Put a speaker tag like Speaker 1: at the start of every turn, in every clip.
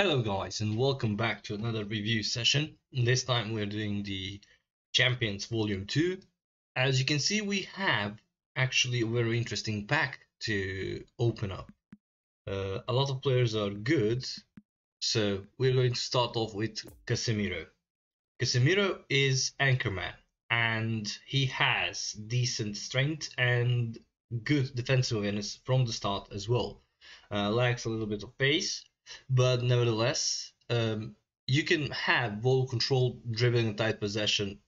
Speaker 1: Hello guys and welcome back to another review session. This time we're doing the Champions Volume 2. As you can see, we have actually a very interesting pack to open up. A lot of players are good, so we're going to start off with Casemiro. Casemiro is Anchorman and he has decent strength and good defensive awareness from the start as well. Lacks a little bit of pace, but nevertheless, you can have ball control, dribbling, and tight possession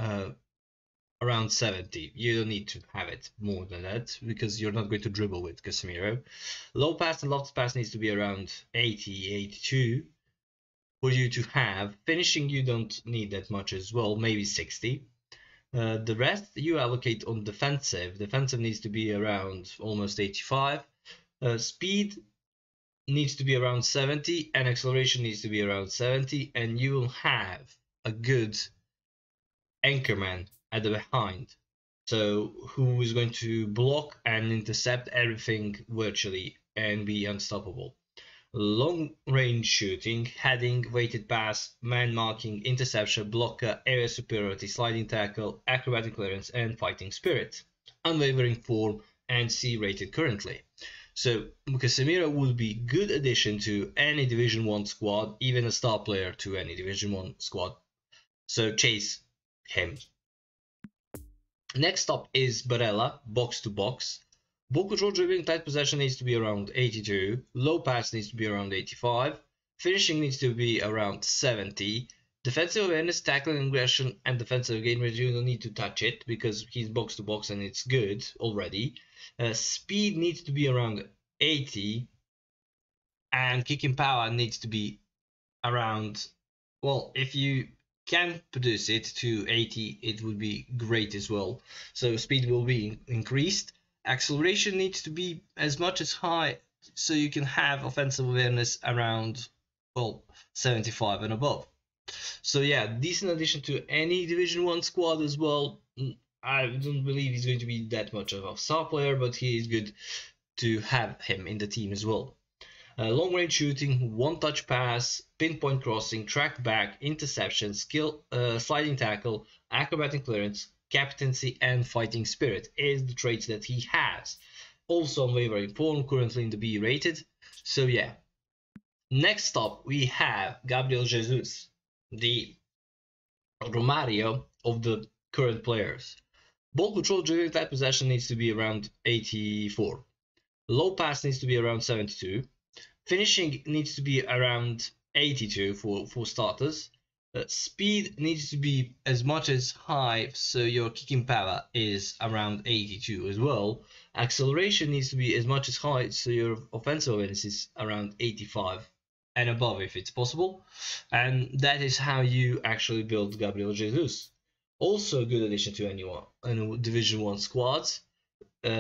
Speaker 1: around 70. You don't need to have it more than that because you're not going to dribble with Casemiro. Low pass and lofted pass needs to be around 80, 82 for you to have. Finishing, you don't need that much as well, maybe 60. The rest you allocate on defensive. Defensive needs to be around almost 85. Speed needs to be around 70 and acceleration needs to be around 70, and you will have a good anchorman at the behind, so who is going to block and intercept everything virtually and be unstoppable. Long range shooting, heading, weighted pass, man marking, interception, blocker, area superiority, sliding tackle, acrobatic clearance, and fighting spirit. Unwavering form and C rated currently. So Casemiro would be good addition to any Division 1 squad, even a star player to any Division 1 squad. So chase him. Next up is Barella, box to box. Ball control, dribbling, tight possession needs to be around 82. Low pass needs to be around 85. Finishing needs to be around 70. Defensive awareness, tackling, aggression, and defensive game range, you don't need to touch it because he's box to box and it's good already. Speed needs to be around 80, and kicking power needs to be around, well, if you can produce it to 80, it would be great as well. So speed will be increased. Acceleration needs to be as much as high, so you can have offensive awareness around, well, 75 and above. So yeah, decent addition to any Division 1 squad as well. I don't believe he's going to be that much of a star player, but he is good to have him in the team as well. Long range shooting, one touch pass, pinpoint crossing, track back, interception, skill, sliding tackle, acrobatic clearance, captaincy, and fighting spirit is the traits that he has. Also unwavering form, currently in the B rated. So yeah. Next up we have Gabriel Jesus, the Romario of the current players. Ball control, dribbling, tight possession needs to be around 84. Low pass needs to be around 72. Finishing needs to be around 82 for starters. Speed needs to be as much as high, so your kicking power is around 82 as well. Acceleration needs to be as much as high, so your offensive awareness is around 85 and above if it's possible. And that is how you actually build Gabriel Jesus. Also a good addition to anyone in Division 1 squads.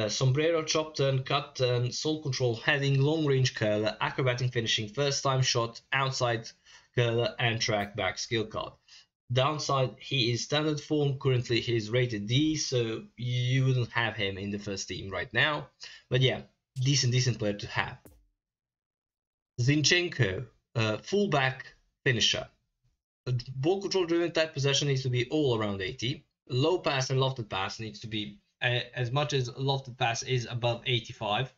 Speaker 1: Sombrero, chop turn, cut turn, soul control, heading, long range curler, acrobatic finishing, first time shot, outside curler, and track back skill card. Downside, he is standard form, currently he is rated D, so you wouldn't have him in the first team right now. But yeah, decent player to have. Zinchenko, fullback finisher. Ball control, driven, tight possession needs to be all around 80. Low pass and lofted pass needs to be as much as lofted pass is above 85.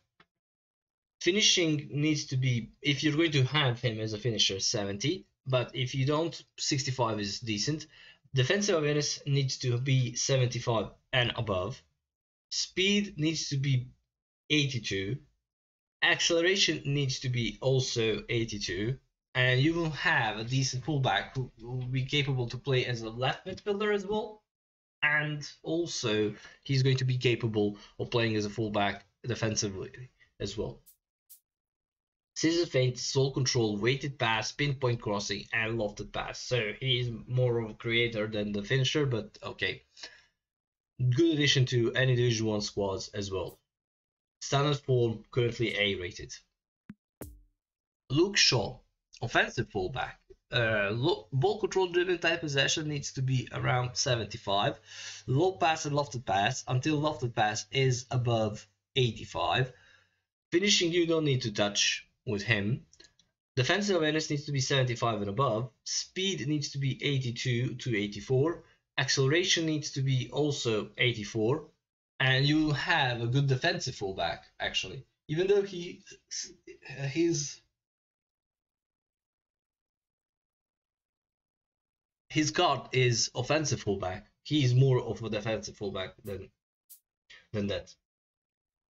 Speaker 1: Finishing needs to be, if you're going to have him as a finisher, 70, but if you don't, 65 is decent. Defensive awareness needs to be 75 and above. Speed needs to be 82. Acceleration needs to be also 82. And you will have a decent fullback who will be capable to play as a left midfielder as well. And also, he's going to be capable of playing as a fullback defensively as well. Scissor feint, soul control, weighted pass, pinpoint crossing, and lofted pass. So he's more of a creator than the finisher, but okay. Good addition to any Division 1 squads as well. Standard form, currently A rated. Luke Shaw, offensive fullback. Ball control, driven, tight possession needs to be around 75. Low pass and lofted pass until lofted pass is above 85. Finishing, you don't need to touch with him. Defensive awareness needs to be 75 and above. Speed needs to be 82 to 84. Acceleration needs to be also 84. And you have a good defensive fullback, actually. Even though his card is offensive fullback, he is more of a defensive fullback than that.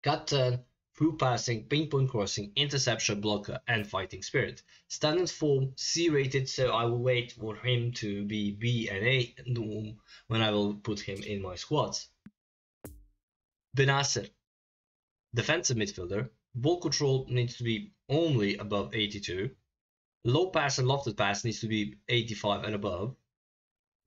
Speaker 1: Cut turn, through passing, pinpoint crossing, interception, blocker, and fighting spirit. Standard form C rated, so I will wait for him to be B and A when I will put him in my squads. Benasser, defensive midfielder. Ball control needs to be only above 82. Low pass and lofted pass needs to be 85 and above.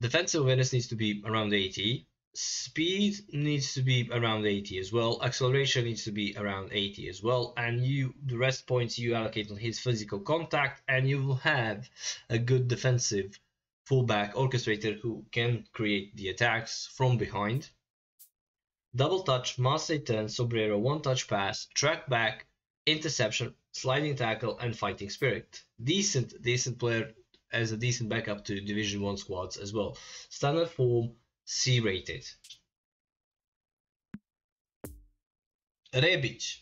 Speaker 1: Defensive awareness needs to be around 80. Speed needs to be around 80 as well. Acceleration needs to be around 80 as well. And the rest points you allocate on his physical contact, and you will have a good defensive fullback orchestrator who can create the attacks from behind. Double touch, Marseille turn, sombrero, one touch pass, track back, interception, sliding tackle, and fighting spirit. Decent player as a decent backup to Division 1 squads as well. Standard form C rated. Rebic.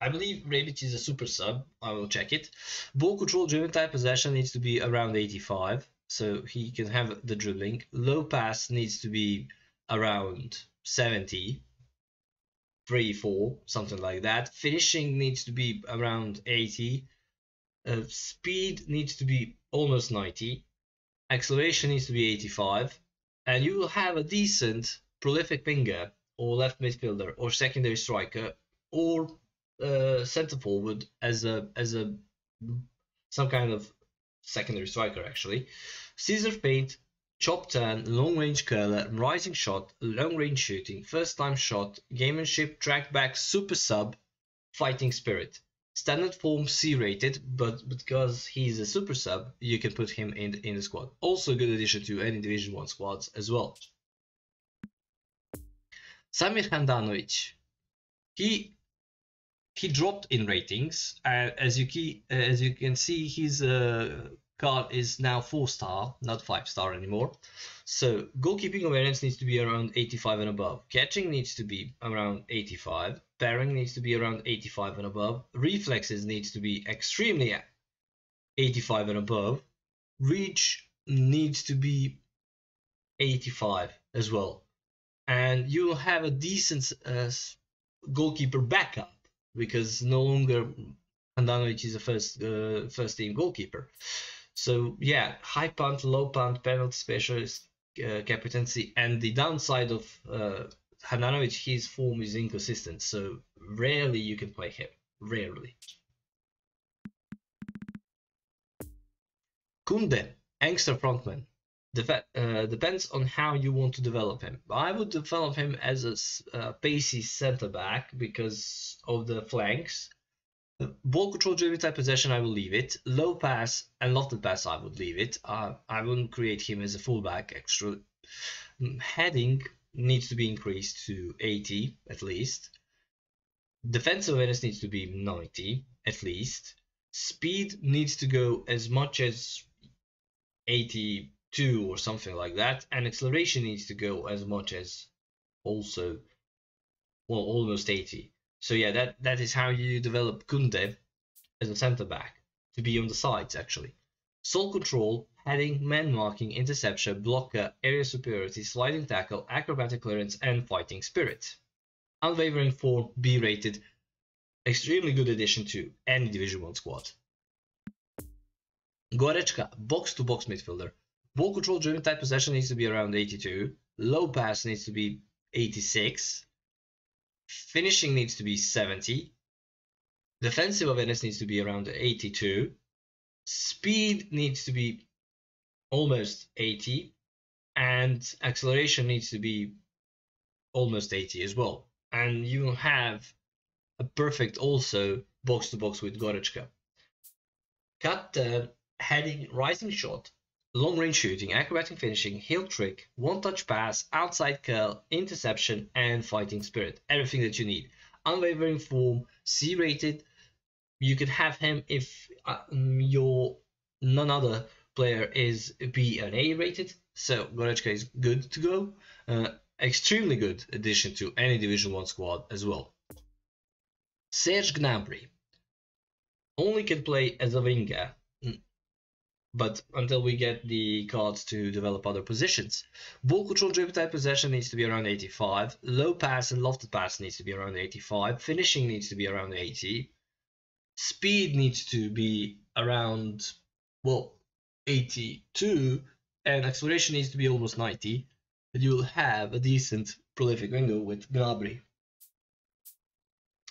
Speaker 1: I believe Rebic is a super sub. I will check it. Ball control, driven type possession needs to be around 85, so he can have the dribbling. Low pass needs to be around 70, 3, 4, something like that. Finishing needs to be around 80. Speed needs to be almost 90. Acceleration needs to be 85. And you will have a decent prolific winger or left midfielder or secondary striker or center forward as some kind of secondary striker actually. Scissor feint, chop turn, long range curler, rising shot, long range shooting, first time shot, gamemanship, track back, super sub, fighting spirit. Standard form C rated, but because he's a super sub, you can put him in the squad. Also a good addition to any Division 1 squads as well. Samir Handanovic. He dropped in ratings. As you can see, his card is now 4-star, not 5-star anymore. So goalkeeping awareness needs to be around 85 and above. Catching needs to be around 85. Pairing needs to be around 85 and above. Reflexes needs to be extremely 85 and above. Reach needs to be 85 as well. And you'll have a decent goalkeeper backup because no longer Handanovic is a first team goalkeeper. So yeah, high punt, low punt, penalty specialist, captaincy, and the downside of Handanovic, his form is inconsistent, so rarely you can play him. Rarely. Kunde, youngster frontman. Depends on how you want to develop him. I would develop him as a pacey center back because of the flanks. Ball control, driven type possession, I will leave it. Low pass and lofted pass, I would leave it. I wouldn't create him as a fullback. Extra heading needs to be increased to 80 at least. Defensive awareness needs to be 90 at least. Speed needs to go as much as 82 or something like that, and acceleration needs to go as much as also, well, almost 80. So yeah, that is how you develop Kunde as a center back, to be on the sides actually. Soul control, heading, man marking, interception, blocker, area superiority, sliding tackle, acrobatic clearance, and fighting spirit. Unwavering form, B rated, extremely good addition to any Division 1 squad. Goretzka, box to box midfielder. Ball control, driven type possession needs to be around 82. Low pass needs to be 86. Finishing needs to be 70. Defensive awareness needs to be around 82. Speed needs to be almost 80. And acceleration needs to be almost 80 as well. And you have a perfect also box to box with Goretzka. Cut, heading, rising shot, long range shooting, acrobatic finishing, heel trick, one touch pass, outside curl, interception, and fighting spirit. Everything that you need. Unwavering form, C rated. You can have him if your none other player is B and A rated. So Goretzka is good to go. Extremely good addition to any Division 1 squad as well. Serge Gnabry only can play as a winger, but until we get the cards to develop other positions. Ball control driven type possession needs to be around 85. Low pass and lofted pass needs to be around 85. Finishing needs to be around 80. Speed needs to be around, well, 82. And acceleration needs to be almost 90. And you will have a decent prolific winger with Gnabry.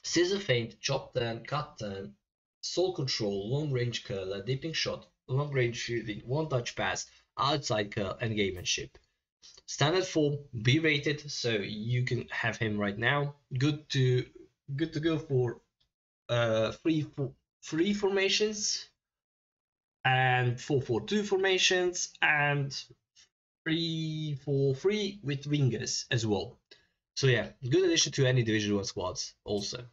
Speaker 1: Scissor feint, chop turn, cut turn, soul control, long range curler, dipping shot, long range shooting, one touch pass, outside curl, and gamemanship. Standard form, B rated, so you can have him right now. Good to go for three formations and 4-4-2 formations and 3-4-3 with wingers as well. So yeah, good addition to any Division 1 squads also.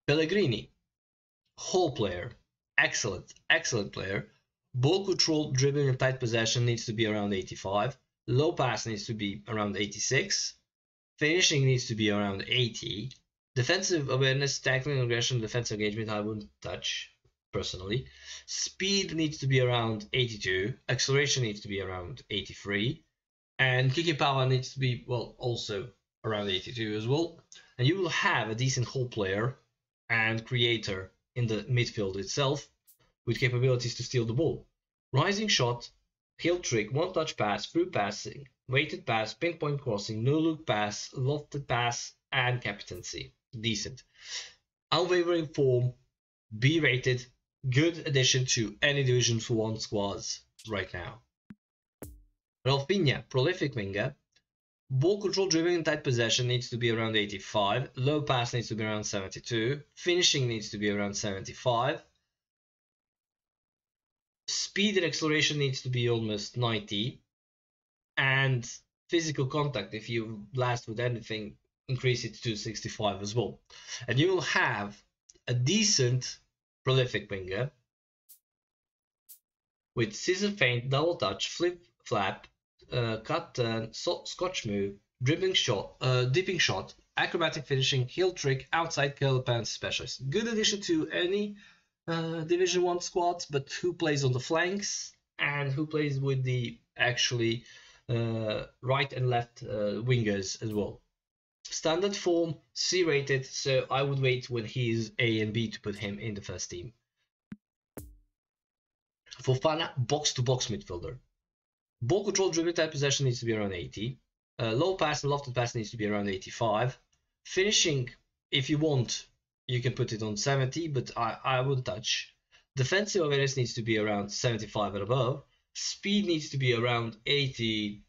Speaker 1: Pellegrini, whole player, excellent player. Ball control, dribbling and tight possession needs to be around 85. Low pass needs to be around 86. Finishing needs to be around 80. Defensive awareness, tackling, aggression, defensive engagement I wouldn't touch personally. Speed needs to be around 82. Acceleration needs to be around 83. And kicking power needs to be, well, also around 82 as well. And you will have a decent whole player and creator in the midfield itself with capabilities to steal the ball. Rising shot, heel trick, one touch pass, through passing, weighted pass, pinpoint crossing, no look pass, lofted pass, and captaincy. Decent. Unwavering form, B rated, good addition to any Division 1 squads right now. Rafinha, prolific winger. Ball control, dribbling and tight possession needs to be around 85. Low pass needs to be around 72. Finishing needs to be around 75. Speed and acceleration needs to be almost 90. And physical contact, if you blast with anything, increase it to 65 as well. And you will have a decent prolific winger with scissor feint, double touch, flip flap, cut turn, scotch move, dribbling shot, dipping shot, acrobatic finishing, heel trick, outside curl, penalty specialist. Good addition to any Division 1 squads, but who plays on the flanks and who plays with the actually right and left wingers as well. Standard form, C rated, so I would wait when he's A and B to put him in the first team. Fofana, box-to-box midfielder. Ball control, dribbling type possession needs to be around 80. Low pass and lofted pass needs to be around 85. Finishing, if you want, you can put it on 70, but I wouldn't touch. Defensive awareness needs to be around 75 and above. Speed needs to be around 82.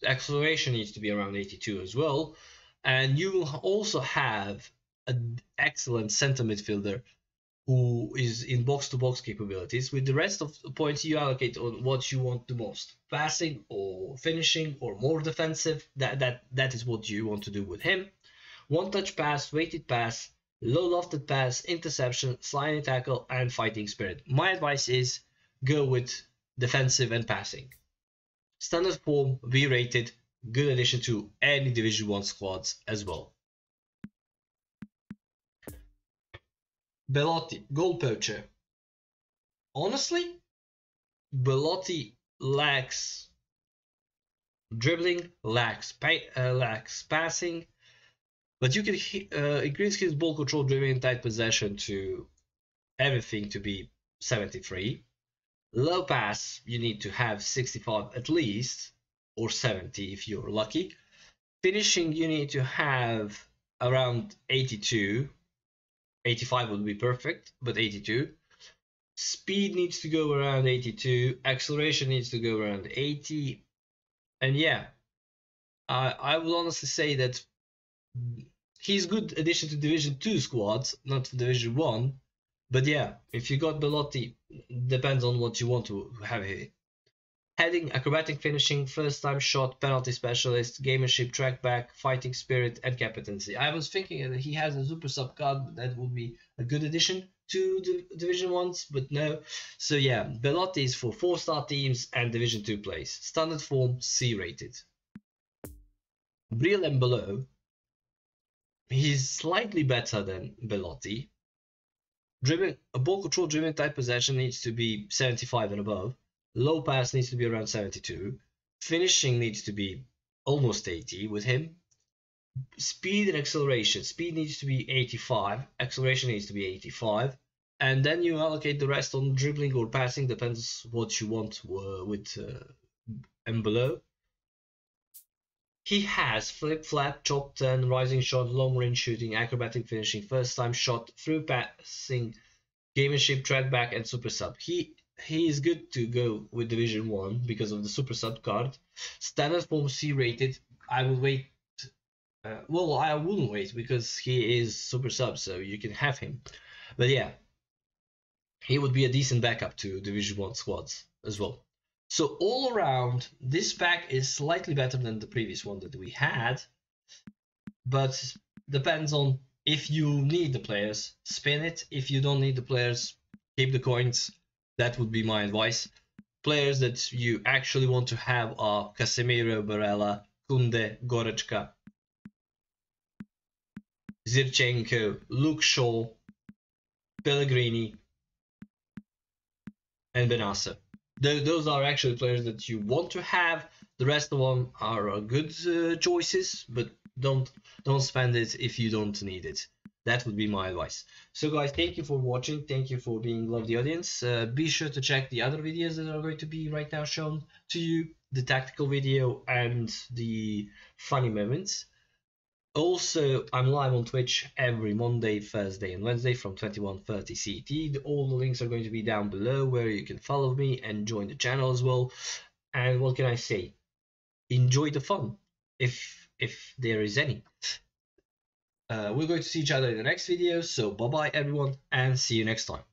Speaker 1: Acceleration needs to be around 82 as well. And you will also have an excellent center midfielder who is in box-to-box capabilities. With the rest of the points you allocate on what you want the most, passing or finishing or more defensive. That is what you want to do with him. One touch pass, weighted pass, low lofted pass, interception, sliding tackle, and fighting spirit. My advice is go with defensive and passing. Standard form, B rated, good addition to any Division 1 squads as well. Belotti, goal poacher. Honestly, Belotti lacks dribbling, lacks passing, but you can increase his ball control, dribbling, and tight possession to everything to be 73. Low pass, you need to have 65 at least, or 70 if you're lucky. Finishing, you need to have around 82. 85 would be perfect, but 82. Speed needs to go around 82. Acceleration needs to go around 80. And yeah, I will honestly say that he's good addition to Division 2 squads, not to Division 1. But yeah, if you got Belotti, depends on what you want to have here. Heading, acrobatic finishing, first time shot, penalty specialist, gamership, track back, fighting spirit, and captaincy. I was thinking that he has a super sub card, but that would be a good addition to the Division 1s, but no. So yeah, Belotti is for 4-star teams and Division 2 plays. Standard form, C rated. Brill and below, he's slightly better than Belotti. A ball control driven type possession needs to be 75 and above. Low pass needs to be around 72. Finishing needs to be almost 80 with him. Speed and acceleration. Speed needs to be 85. Acceleration needs to be 85. And then you allocate the rest on dribbling or passing. Depends what you want with and below. He has flip, flap, chop, turn, rising shot, long range shooting, acrobatic finishing, first time shot, through passing, gamership, track back, and super sub. He is good to go with Division 1 because of the super sub card. Standard form C rated. I will wait. Well, I wouldn't wait because he is super sub, so you can have him. But yeah, he would be a decent backup to Division 1 squads as well. So all around, this pack is slightly better than the previous one that we had. But depends on if you need the players, spin it. If you don't need the players, keep the coins. That would be my advice. Players that you actually want to have are Casemiro, Barella, Kunde, Goretzka, Zirchenko, Luke Shaw, Pellegrini, and Benassa. Those are actually players that you want to have. The rest of them are good choices, but don't spend it if you don't need it. That would be my advice. So guys, thank you for watching. Thank you for being lovely audience. Be sure to check the other videos that are going to be right now shown to you. The tactical video and the funny moments. Also, I'm live on Twitch every Monday, Thursday, and Wednesday from 21:30 CT. All the links are going to be down below where you can follow me and join the channel as well. And what can I say? Enjoy the fun, if there is any. We're going to see each other in the next video, so bye bye everyone, and see you next time.